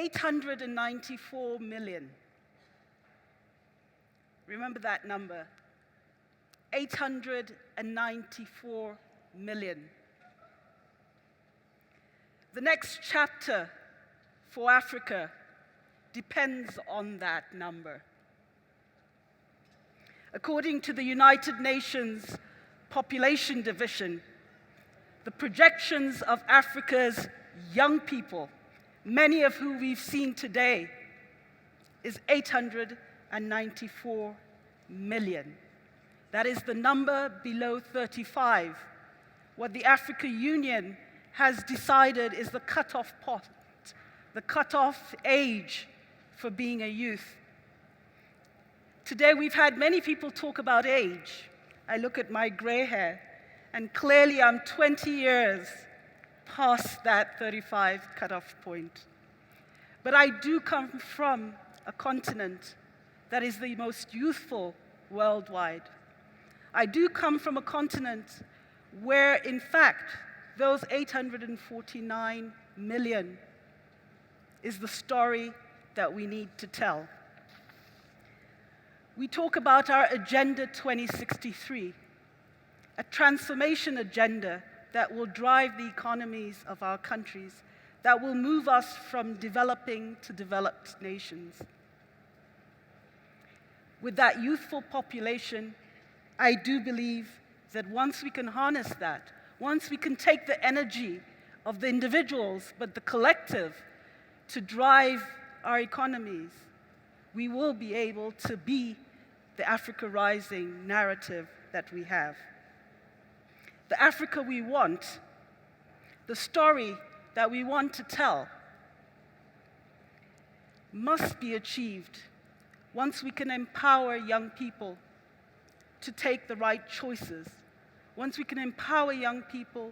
894 million. Remember that number, 894 million. The next chapter for Africa depends on that number. According to the United Nations Population Division, the projections of Africa's young people, many of whom we've seen today, is 894 million. That is the number below 35. What the African Union has decided is the cutoff point, the cutoff age for being a youth. Today we've had many people talk about age. I look at my gray hair, and clearly I'm 20 years past that 35 cutoff point. But I do come from a continent that is the most youthful worldwide. I do come from a continent where, in fact, those 849 million is the story that we need to tell. We talk about our Agenda 2063, a transformation agenda that will drive the economies of our countries, that will move us from developing to developed nations. With that youthful population, I do believe that once we can harness that, once we can take the energy of the individuals, but the collective, to drive our economies, we will be able to be the Africa Rising narrative that we have. The Africa we want, the story that we want to tell, must be achieved once we can empower young people to take the right choices, once we can empower young people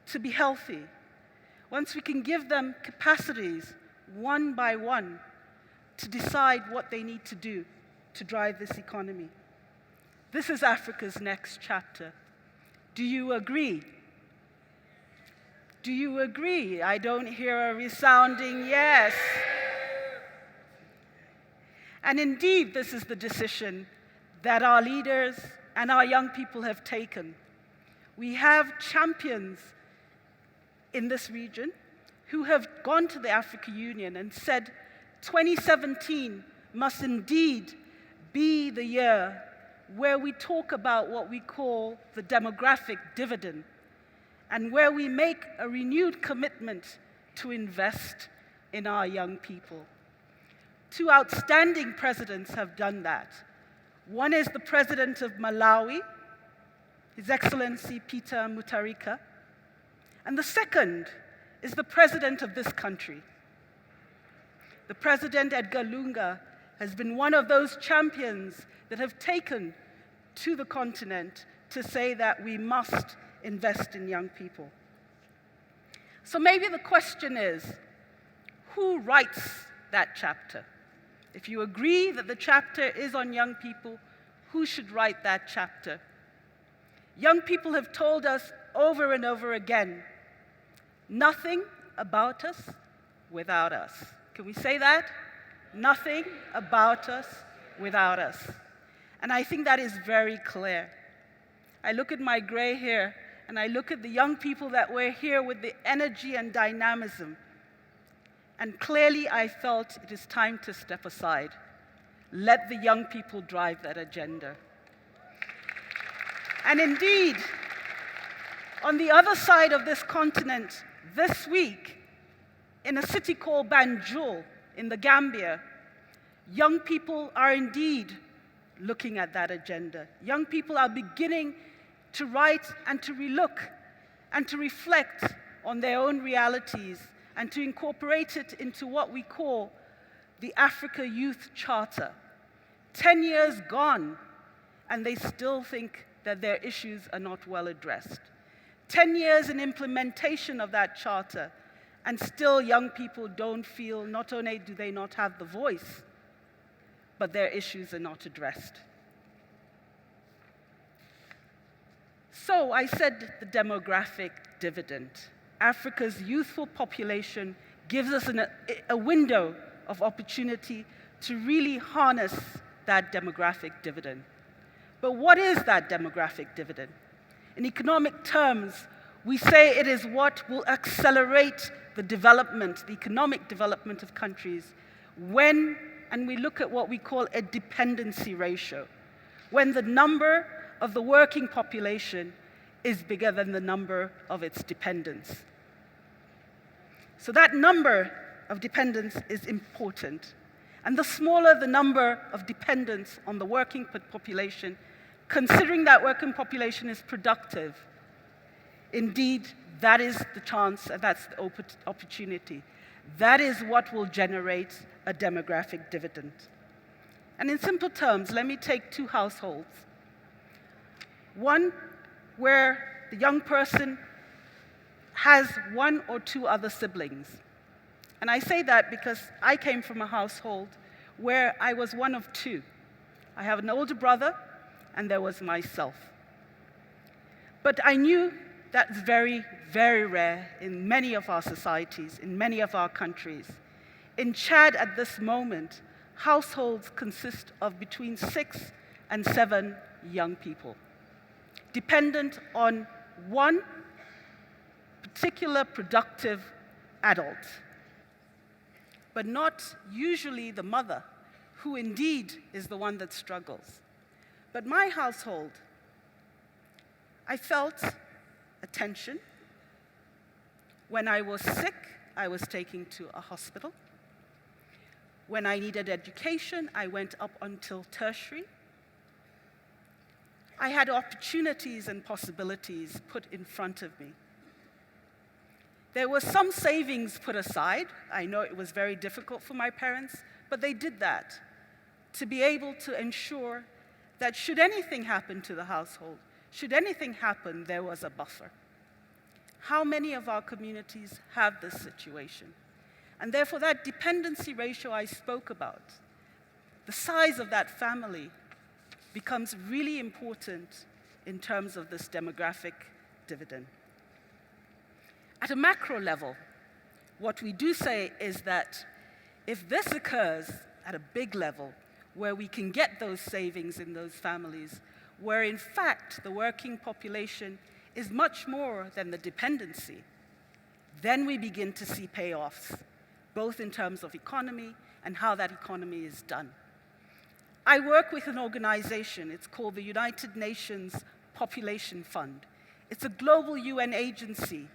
to be healthy, once we can give them capacities one by one to decide what they need to do to drive this economy. This is Africa's next chapter. Do you agree? Do you agree? I don't hear a resounding yes. And indeed, this is the decision that our leaders and our young people have taken. We have champions in this region who have gone to the African Union and said 2017 must indeed be the year where we talk about what we call the demographic dividend, and where we make a renewed commitment to invest in our young people. Two outstanding presidents have done that. One is the president of Malawi, His Excellency Peter Mutharika, and the second is the president of this country. The President Edgar Lunga has been one of those champions that have taken to the continent to say that we must invest in young people. So maybe the question is, who writes that chapter? If you agree that the chapter is on young people, who should write that chapter? Young people have told us over and over again, nothing about us without us. Can we say that? Nothing about us without us. And I think that is very clear. I look at my gray hair, and I look at the young people that were here with the energy and dynamism. And clearly I felt it is time to step aside. Let the young people drive that agenda. And indeed, on the other side of this continent, this week, in a city called Banjul in the Gambia, young people are indeed looking at that agenda. Young people are beginning to write and to relook and to reflect on their own realities and to incorporate it into what we call the Africa Youth Charter. 10 years gone, and they still think that their issues are not well addressed. 10 years in implementation of that charter, and still young people don't feel, not only do they not have the voice, but their issues are not addressed. So I said the demographic dividend. Africa's youthful population gives us a window of opportunity to really harness that demographic dividend. But what is that demographic dividend? In economic terms, we say it is what will accelerate the development, the economic development of countries and we look at what we call a dependency ratio, when the number of the working population is bigger than the number of its dependents. So that number of dependents is important. And the smaller the number of dependents on the working population, considering that working population is productive, indeed, that is the chance, and that's the opportunity. That is what will generate a demographic dividend. And in simple terms, let me take two households. One where the young person has one or two other siblings. And I say that because I came from a household where I was one of two. I have an older brother, and there was myself. But I knew that's very, very rare in many of our societies, in many of our countries. In Chad at this moment, households consist of between 6 and 7 young people, dependent on one particular productive adult, but not usually the mother, who indeed is the one that struggles. But my household, I felt attention. When I was sick, I was taken to a hospital. When I needed education, I went up until tertiary. I had opportunities and possibilities put in front of me. There was some savings put aside. I know it was very difficult for my parents, but they did that to be able to ensure that should anything happen to the household, should anything happen, there was a buffer. How many of our communities have this situation? And therefore, that dependency ratio I spoke about, the size of that family, becomes really important in terms of this demographic dividend. At a macro level, what we do say is that if this occurs at a big level, where we can get those savings in those families, where in fact the working population is much more than the dependency, then we begin to see payoffs, both in terms of economy and how that economy is done. I work with an organization, it's called the United Nations Population Fund. It's a global UN agency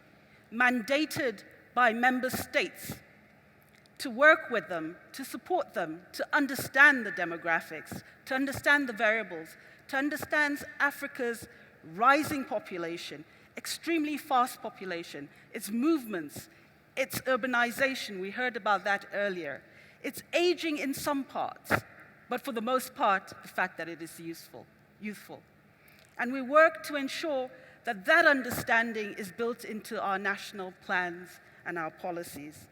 mandated by member states to work with them, to support them, to understand the demographics, to understand the variables, to understand Africa's rising population, extremely fast population, its movements, its urbanization, we heard about that earlier. It's aging in some parts, but for the most part, the fact that it is youthful. And we work to ensure that that understanding is built into our national plans and our policies.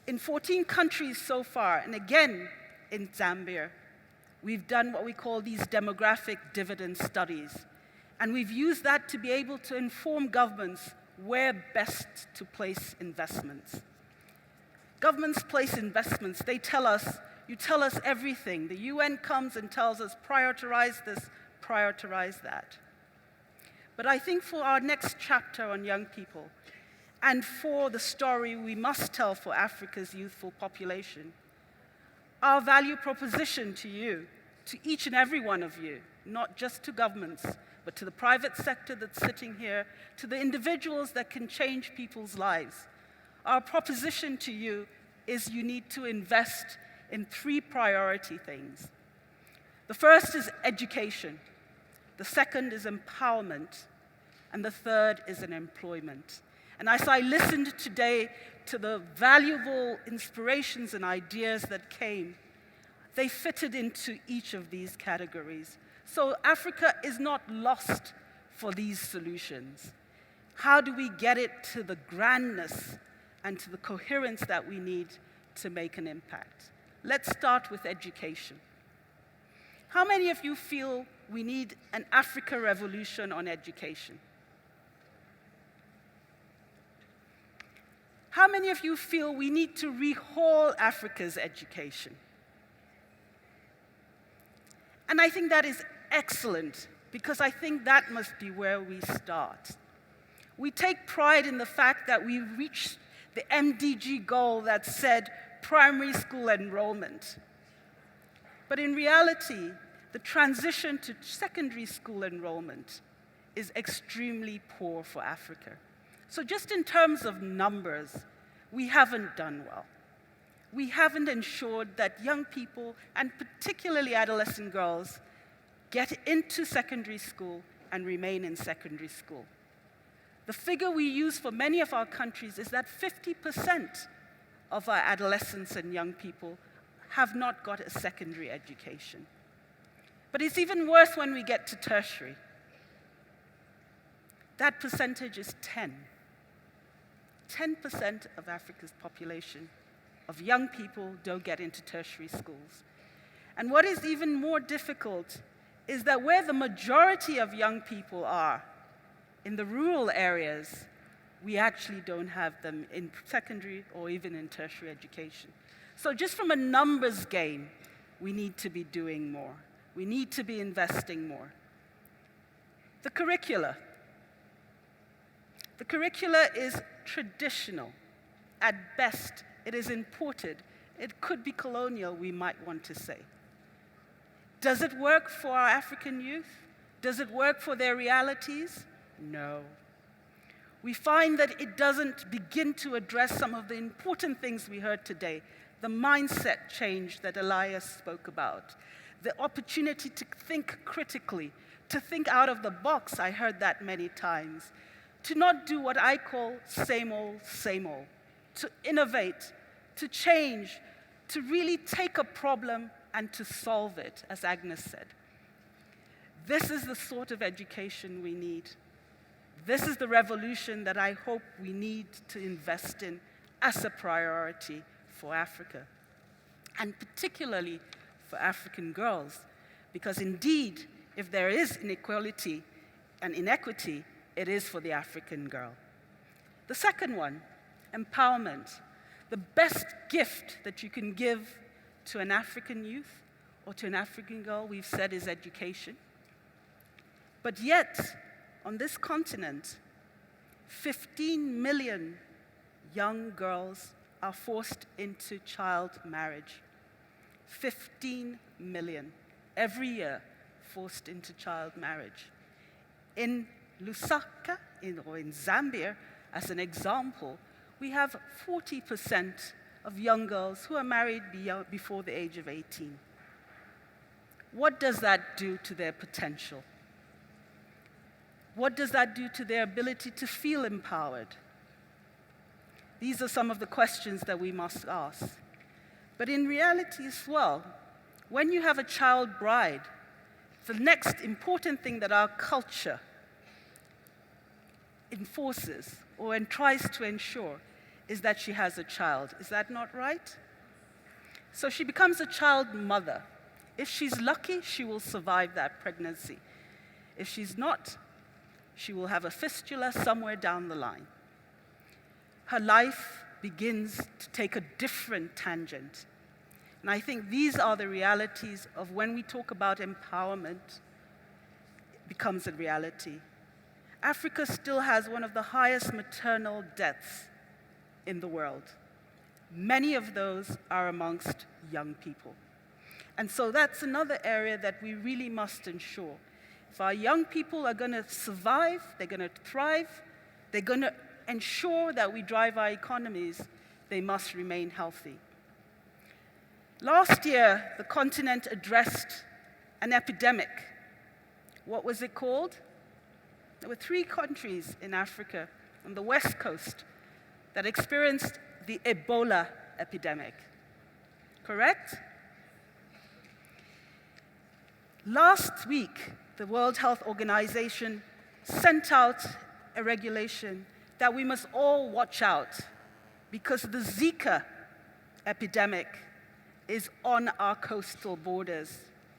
In 14 countries so far, and again in Zambia, we've done what we call these demographic dividend studies. And we've used that to be able to inform governments where best to place investments. Governments place investments, they tell us, you tell us everything. The UN comes and tells us, prioritize this, prioritize that. But I think for our next chapter on young people, and for the story we must tell for Africa's youthful population, our value proposition to you, to each and every one of you, not just to governments, but to the private sector that's sitting here, to the individuals that can change people's lives. Our proposition to you is you need to invest in 3 priority things. The first is education, the second is empowerment, and the third is an employment. And as I listened today to the valuable inspirations and ideas that came, they fitted into each of these categories. So Africa is not lost for these solutions. How do we get it to the grandness and to the coherence that we need to make an impact? Let's start with education. How many of you feel we need an Africa revolution on education? how many of you feel we need to rehaul Africa's education? And I think that is excellent, because I think that must be where we start. We take pride in the fact that we reached the MDG goal that said primary school enrollment. But in reality, the transition to secondary school enrollment is extremely poor for Africa. So just in terms of numbers, we haven't done well. We haven't ensured that young people, and particularly adolescent girls, get into secondary school and remain in secondary school. The figure we use for many of our countries is that 50% of our adolescents and young people have not got a secondary education. But it's even worse when we get to tertiary. That percentage is 10. 10% of Africa's population of young people don't get into tertiary schools. And what is even more difficult is that where the majority of young people are, in the rural areas, we actually don't have them in secondary or even in tertiary education. So just from a numbers game, we need to be doing more. We need to be investing more. The curricula. The curricula is traditional. At best, it is imported. It could be colonial, we might want to say. Does it work for our African youth? Does it work for their realities? No. We find that it doesn't begin to address some of the important things we heard today. The mindset change that Elias spoke about. The opportunity to think critically, to think out of the box, I heard that many times. To not do what I call same old, same old. To innovate, to change, to really take a problem and to solve it, as Agnes said. This is the sort of education we need. This is the revolution that I hope we need to invest in as a priority for Africa, and particularly for African girls, because indeed, if there is inequality and inequity, it is for the African girl. The second one, empowerment. The best gift that you can give to an African youth or to an African girl, we've said, is education. But yet, on this continent, 15 million young girls are forced into child marriage. 15 million every year forced into child marriage. In Lusaka, in Zambia, as an example, we have 40% of young girls who are married before the age of 18. What does that do to their potential? What does that do to their ability to feel empowered? These are some of the questions that we must ask. But in reality as well, when you have a child bride, the next important thing that our culture enforces or tries to ensure is that she has a child. Is that not right? So she becomes a child mother. If she's lucky, she will survive that pregnancy. If she's not, she will have a fistula somewhere down the line. Her life begins to take a different tangent. And I think these are the realities of when we talk about empowerment, it becomes a reality. Africa still has one of the highest maternal deaths in the world. Many of those are amongst young people. And so that's another area that we really must ensure. If our young people are going to survive, they're going to thrive, they're going to ensure that we drive our economies, they must remain healthy. Last year, the continent addressed an epidemic. What was it called? There were 3 countries in Africa on the West Coast that experienced the Ebola epidemic. Correct? Last week, the World Health Organization sent out a regulation that we must all watch out because the Zika epidemic is on our coastal borders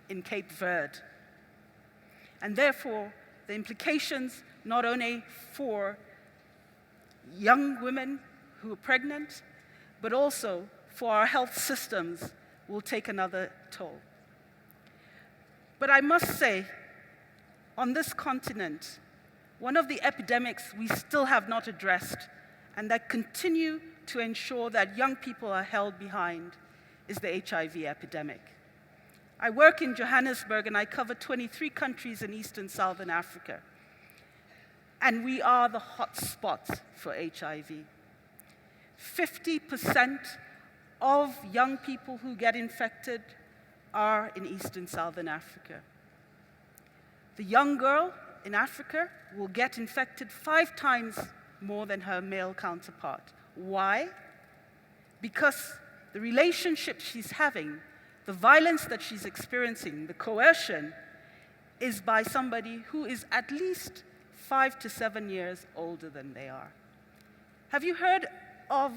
in Cape Verde. And therefore, the implications not only for young women who are pregnant, but also for our health systems will take another toll. But I must say, on this continent, one of the epidemics we still have not addressed and that continue to ensure that young people are held behind is the HIV epidemic. I work in Johannesburg and I cover 23 countries in East and Southern Africa. And we are the hot spot for HIV. 50% of young people who get infected are in East and Southern Africa. The young girl in Africa will get infected 5 times more than her male counterpart. Why? Because the relationship she's having, the violence that she's experiencing, the coercion, is by somebody who is at least 5 to 7 years older than they are. Have you heard of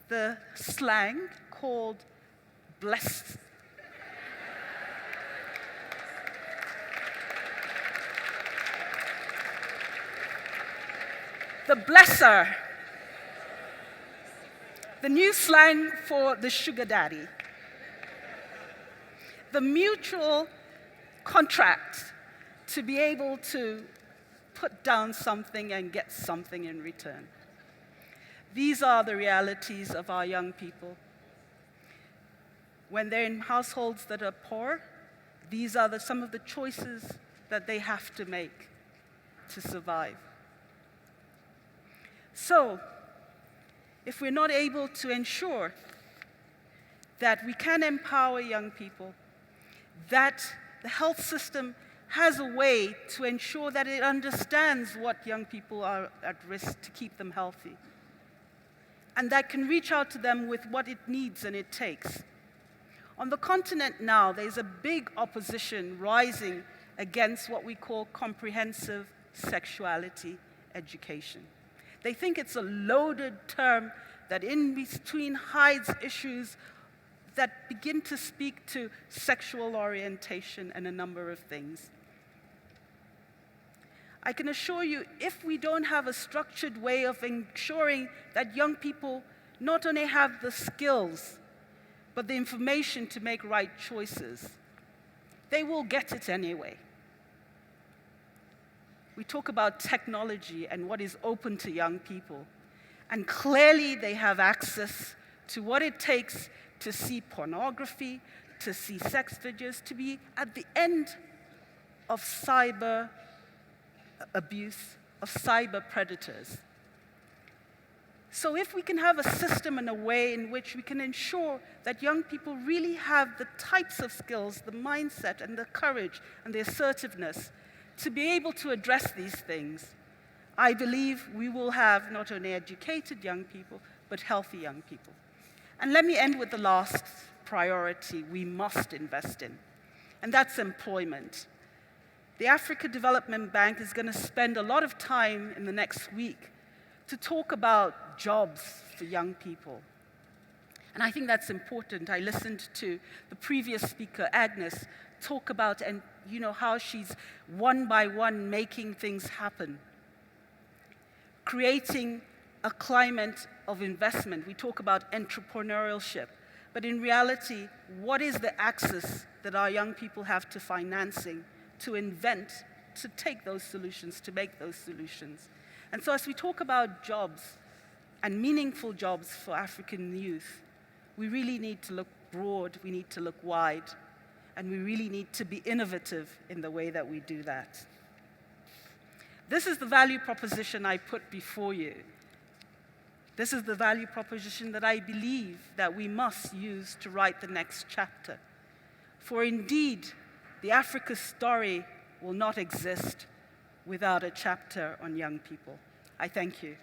the slang called blessed? The blesser. The new slang for the sugar daddy. The mutual contract to be able to put down something and get something in return. These are the realities of our young people. When they're in households that are poor, these are some of the choices that they have to make to survive. So, if we're not able to ensure that we can empower young people, that the health system has a way to ensure that it understands what young people are at risk to keep them healthy, and that can reach out to them with what it needs and it takes. On the continent now, there's a big opposition rising against what we call comprehensive sexuality education. They think it's a loaded term that in between hides issues that begin to speak to sexual orientation and a number of things. I can assure you, if we don't have a structured way of ensuring that young people not only have the skills, but the information to make right choices, they will get it anyway. We talk about technology and what is open to young people. And clearly they have access to what it takes to see pornography, to see sex videos, to be at the end of cyber abuse, of cyber predators. So if we can have a system and a way in which we can ensure that young people really have the types of skills, the mindset and the courage and the assertiveness to be able to address these things, I believe we will have not only educated young people, but healthy young people. And let me end with the last priority we must invest in, and that's employment. The Africa Development Bank is going to spend a lot of time in the next week to talk about jobs for young people. And I think that's important. I listened to the previous speaker, Agnes, talk about how she's one by one making things happen, creating a climate of investment. We talk about entrepreneurship, but in reality, what is the access that our young people have to financing, to invent, to take those solutions, to make those solutions? And so as we talk about jobs and meaningful jobs for African youth, we really need to look broad, we need to look wide, and we really need to be innovative in the way that we do that. This is the value proposition I put before you. This is the value proposition that I believe that we must use to write the next chapter. For indeed, the Africa story will not exist without a chapter on young people. I thank you.